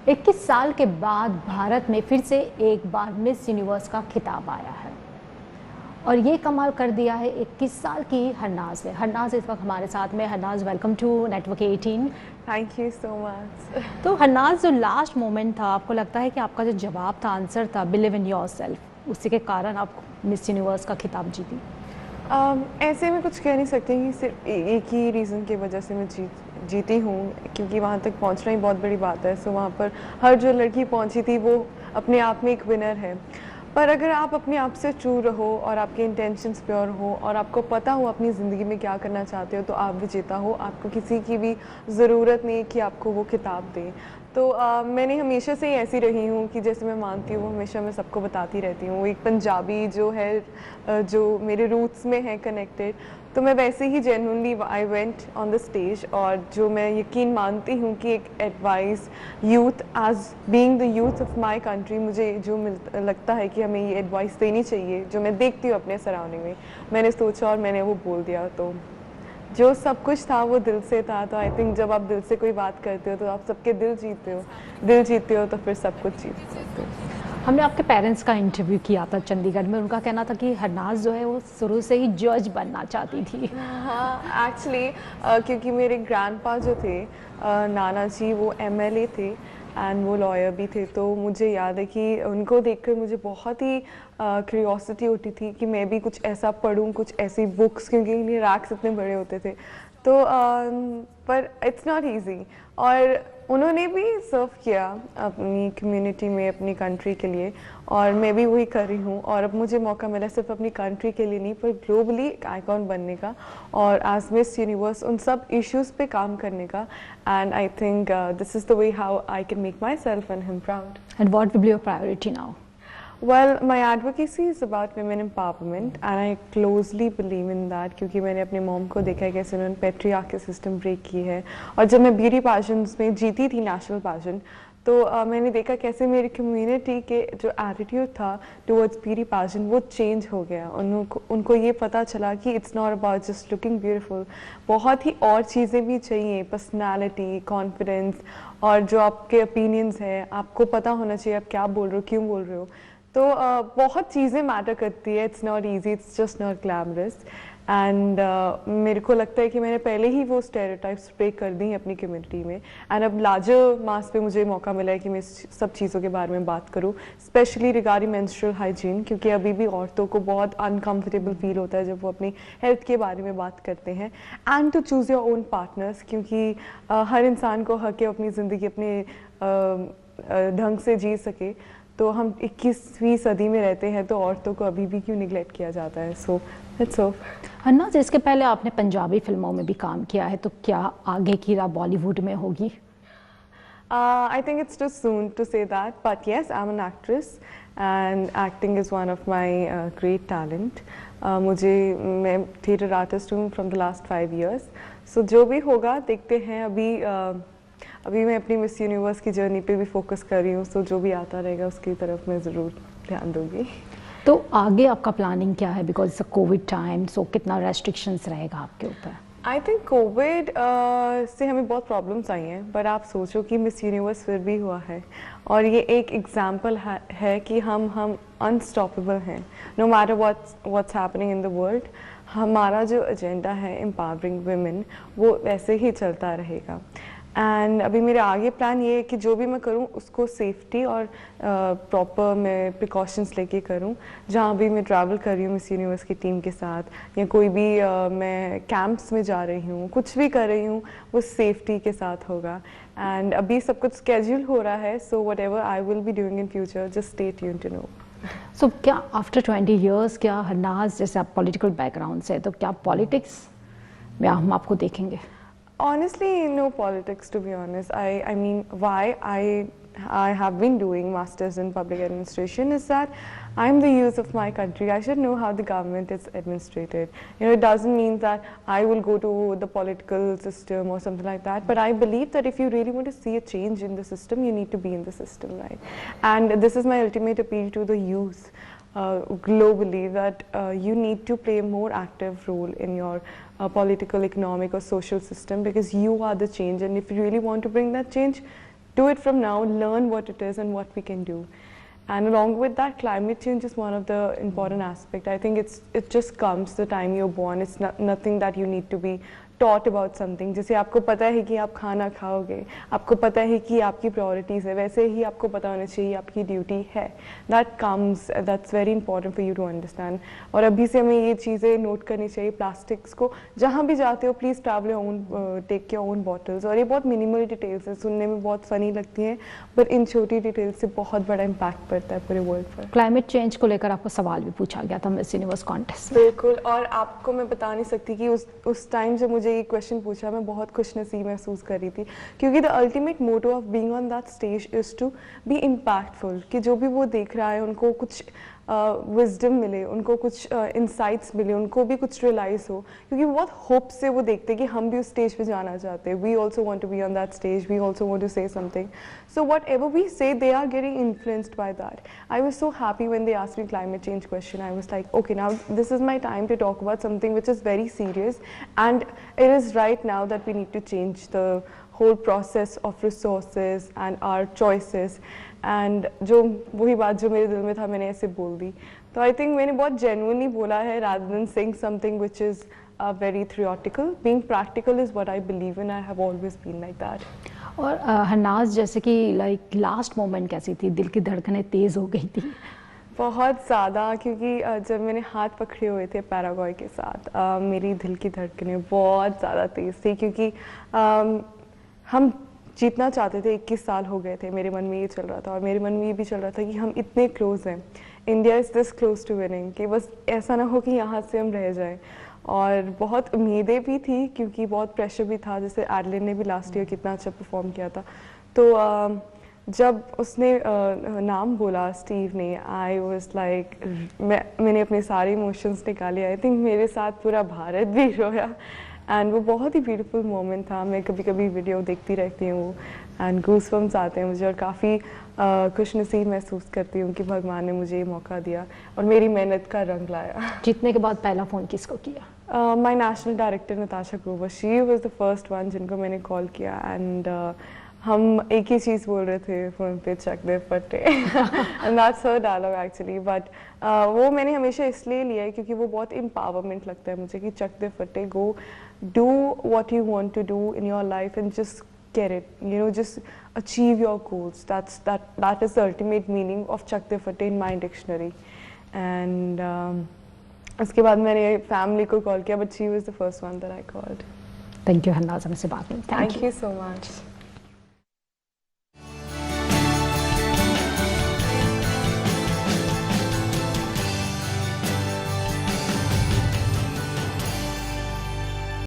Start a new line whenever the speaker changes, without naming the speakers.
21 साल के बाद भारत में फिर से एक बार मिस यूनिवर्स का खिताब आया है और ये कमाल कर दिया है 21 साल की हरनाज ने। हरनाज इस वक्त हमारे साथ में। Harnaaz, welcome to Network 18।
Thank you so much.
तो हरनाज, जो लास्ट मोमेंट था, आपको लगता है कि आपका जो जवाब था, आंसर था बिलीव इन योरसेल्फ, उसी के कारण आप मिस यूनिवर्स का खिताब जीती?
ऐसे में कुछ कह नहीं सकते कि सिर्फ एक ही रीज़न की वजह से मैं जीती हूँ, क्योंकि वहाँ तक पहुँचना ही बहुत बड़ी बात है। सो वहाँ पर हर जो लड़की पहुँची थी वो अपने आप में एक विनर है। पर अगर आप अपने आप से ट्रू रहो और आपके इंटेंशंस प्योर हो और आपको पता हो अपनी ज़िंदगी में क्या करना चाहते हो, तो आप विजेता हो। आपको किसी की भी ज़रूरत नहीं कि आपको वो किताब दें। तो मैंने हमेशा से ही ऐसी रही हूँ कि जैसे मैं मानती हूँ हमेशा मैं सबको बताती रहती हूँ। एक पंजाबी जो है, जो मेरे रूट्स में है कनेक्टेड, तो मैं वैसे ही genuinely I went on the stage. और जो मैं यकीन मानती हूँ कि एक advice youth, as being the youth of my country, मुझे जो लगता है कि हमें ये एडवाइस देनी चाहिए, जो मैं देखती हूँ अपने सराउंडिंग में, मैंने सोचा और मैंने वो बोल दिया। तो जो सब कुछ था वो दिल से था। तो आई थिंक जब आप दिल से कोई बात करते हो तो आप सबके दिल जीतते हो तो फिर सब कुछ जीत सकते हो।
हमने आपके पेरेंट्स का इंटरव्यू किया था चंडीगढ़ में। उनका कहना था कि हरनाज जो है वो शुरू से ही जज बनना चाहती थी।
हाँ, एक्चुअली क्योंकि मेरे ग्रैंडपा जो थे, नाना जी, वो एमएलए थे एंड वो लॉयर भी थे। तो मुझे याद है कि उनको देखकर मुझे बहुत ही क्यूरियोसिटी होती थी कि मैं भी कुछ ऐसा पढूं, कुछ ऐसी बुक्स, क्योंकि इनके रैक्स इतने बड़े होते थे। तो पर इट्स नॉट इजी। और उन्होंने भी सर्व किया अपनी कम्युनिटी में, अपनी कंट्री के लिए, और मैं भी वही कर रही हूँ। और अब मुझे मौका मिला सिर्फ अपनी कंट्री के लिए नहीं, पर ग्लोबली एक आइकॉन बनने का और एज मिस यूनिवर्स उन सब इश्यूज़ पे काम करने का। And I think this is the way how I can make my self and him proud.
And what will be your priority now?
Well, my advocacy is about women empowerment and I closely believe in that, क्योंकि मैंने अपनी mom को देखा है कैसे उन्होंने patriarchy system brake की है। और जब मैं ब्यूटी पाजेंट्स में जीती थी नेशनल पाजेंट, तो मैंने देखा कैसे मेरी कम्युनिटी के जो एटीट्यूड था टुवर्ड्स ब्यूटी पाजेंट वो चेंज हो गया। उनको ये पता चला कि it's not about just looking beautiful, बहुत ही और चीज़ें भी चाहिए, पर्सनालिटी, कॉन्फिडेंस, और जो आपके ओपिनियंस हैं आपको पता होना चाहिए आप क्या बोल रहे हो, क्यों बोल रहे हो। तो बहुत चीज़ें मैटर करती है। It's not easy, it's just not glamorous. And मेरे को लगता है कि मैंने पहले ही वो स्टेरियोटाइप्स ब्रेक कर दी हैं अपनी कम्युनिटी में। एंड अब लार्जर मास पे मुझे मौका मिला है कि मैं सब चीज़ों के बारे में बात करूँ, स्पेशली रिगार्डिंग मेंस्ट्रुअल हाइजीन, क्योंकि अभी भी औरतों को बहुत अनकम्फर्टेबल फील होता है जब वो अपनी हेल्थ के बारे में बात करते हैं। And to choose your own partners, क्योंकि हर इंसान को हक है अपनी ज़िंदगी अपने ढंग से जी सके। तो हम 21वीं सदी में रहते हैं, तो औरतों को अभी भी क्यों निगलेक्ट किया जाता है। So it's of.
हन्ना, इसके पहले आपने पंजाबी फिल्मों में भी काम किया है, तो क्या आगे की राह बॉलीवुड में होगी?
I think it's too soon to say that, but yes, I'm an actress and acting is one of my great talent. मैं theatre artist हूँ from the last 5 years. So जो भी होगा देखते हैं। अभी मैं अपनी मिस यूनिवर्स की जर्नी पे भी फोकस कर रही हूँ। सो जो भी आता रहेगा उसकी तरफ मैं ज़रूर ध्यान दूँगी।
तो आगे आपका प्लानिंग क्या है? बिकॉज कोविड टाइम, सो कितना रेस्ट्रिक्शंस रहेगा आपके ऊपर?
आई थिंक कोविड से हमें बहुत प्रॉब्लम्स आई हैं, पर आप सोचो कि मिस यूनिवर्स फिर भी हुआ है, और ये एक एग्जाम्पल है कि हम अनस्टॉपेबल हैं। No matter what's happening in the world, हमारा जो एजेंडा है एम्पावरिंग वुमेन, वो वैसे ही चलता रहेगा। एंड अभी मेरे आगे प्लान ये है कि जो भी मैं करूँ उसको सेफ्टी और प्रॉपर मैं प्रिकॉशंस लेके करूँ। जहाँ भी मैं ट्रैवल कर रही हूँ मिस यूनिवर्स की टीम के साथ, या कोई भी मैं कैंप्स में जा रही हूँ, कुछ भी कर रही हूँ, वो सेफ्टी के साथ होगा। एंड अभी सब कुछ स्केड्यूल हो रहा है। So whatever I will be doing in future, just stay tuned to know.
So क्या आफ्टर 20 years, क्या हरनाज, जैसे आप पॉलिटिकल बैकग्राउंड से, तो क्या पॉलिटिक्स में हम आपको देखेंगे?
Honestly, no politics, to be honest. I mean, why I have been doing masters in public administration is that I'm the youth of my country. I should know how the government is administrated. You know, it doesn't mean that I will go to the political system or something like that. But I believe that if you really want to see a change in the system, you need to be in the system, right? And this is my ultimate appeal to the youth. Globally, that you need to play a more active role in your political, economic or social system, because you are the change, and if you really want to bring that change, do it from now, learn what it is and what we can do. And along with that, climate change is one of the important aspects. I think it just comes the time you're born. It's nothing that you need to be taught about something. जैसे आपको पता है कि आप खाना खाओगे, आपको पता है कि आपकी priorities है, वैसे ही आपको पता होना चाहिए आपकी duty है. That comes, that's very important for you to understand. और अभी से हमें ये चीज़ें note करनी चाहिए. Plastics को जहाँ भी जाते हो, please travel your own, take your own bottles. और ये बहुत minimal details हैं, सुनने में बहुत funny लगती हैं, but इन छोटी details से बहुत बड़ा impact पड़ता है पूरे world पर.
Climate change को लेकर आपको सवाल भी पूछा गया था Miss Universe contest.
बिल्कुल, और आपको मैं बता नहीं सकती कि उस टाइम जब मुझे ये क्वेश्चन पूछा मैं बहुत खुशनसीब महसूस कर रही थी, क्योंकि the ultimate motto of being on that stage is to be impactful, कि जो भी वो देख रहा है उनको कुछ विजडम मिले, उनको कुछ इंसाइट्स मिले, उनको भी कुछ रियलाइज हो, क्योंकि बहुत होप से वो देखते हैं कि हम भी उस स्टेज पे जाना चाहते हैं. We also want to be on that stage, we also want to say something. So whatever we say they are getting influenced by that. I was so happy when they asked me climate change question. I was like okay, now this is my time to talk about something which is very serious, and it is right now that we need to change the whole process of resources and our choices. And जो वही बात जो मेरे दिल में था मैंने ऐसे बोल दी. तो I think मैंने बहुत genuinely बोला है, rather than saying something which is very theoretical. Being practical is what I believe in. I have always been like that.
और हन्नाज, जैसे कि लाइक लास्ट मोमेंट कैसी थी, दिल की धड़कनें तेज़ हो गई थी?
बहुत ज़्यादा, क्योंकि जब मैंने हाथ पकड़े हुए थे पैरागॉय के साथ, मेरी दिल की धड़कनें बहुत ज़्यादा तेज़ थी, क्योंकि हम जीतना चाहते थे. 21 साल हो गए थे, मेरे मन में ये चल रहा था, और मेरे मन में ये भी चल रहा था कि हम इतने क्लोज हैं, India is this close to winning, कि बस ऐसा ना हो कि यहाँ से हम रह जाएं. और बहुत उम्मीदें भी थी, क्योंकि बहुत प्रेशर भी था. जैसे एडलिन ने भी लास्ट ईयर कितना अच्छा परफॉर्म किया था. तो जब उसने नाम बोला स्टीव ने, आई वाज लाइक, मैंने अपने सारे इमोशंस निकाले. आई थिंक मेरे साथ पूरा भारत भी रोया, एंड वो बहुत ही ब्यूटीफुल मोमेंट था. मैं कभी कभी वीडियो देखती रहती हूँ एंड गूज़बम्स आते हैं मुझे, और काफ़ी खुशनसीब महसूस करती हूँ कि भगवान ने मुझे ये मौका दिया और मेरी मेहनत का रंग लाया.
जीतने के बाद पहला फ़ोन किसको किया?
My national director Natasha Grover, she was the first one जिनको मैंने कॉल किया. एंड हम एक ही चीज़ बोल रहे थे फ़ोन पे, चक दे फटे. And that's her dialogue actually. But वो मैंने हमेशा इसलिए लिया है क्योंकि वो बहुत एम्पावरमेंट लगता है मुझे, कि चक दे फटे, गो do what you want to do in your life and just get it, you know, just achieve your goals. That is the ultimate meaning of Chak De Fate in my dictionary. And उसके बाद मैंने family को call किया, but she was the first one that I called.
Thank you हन्नाज, हमसे बात में.
Thank you so much.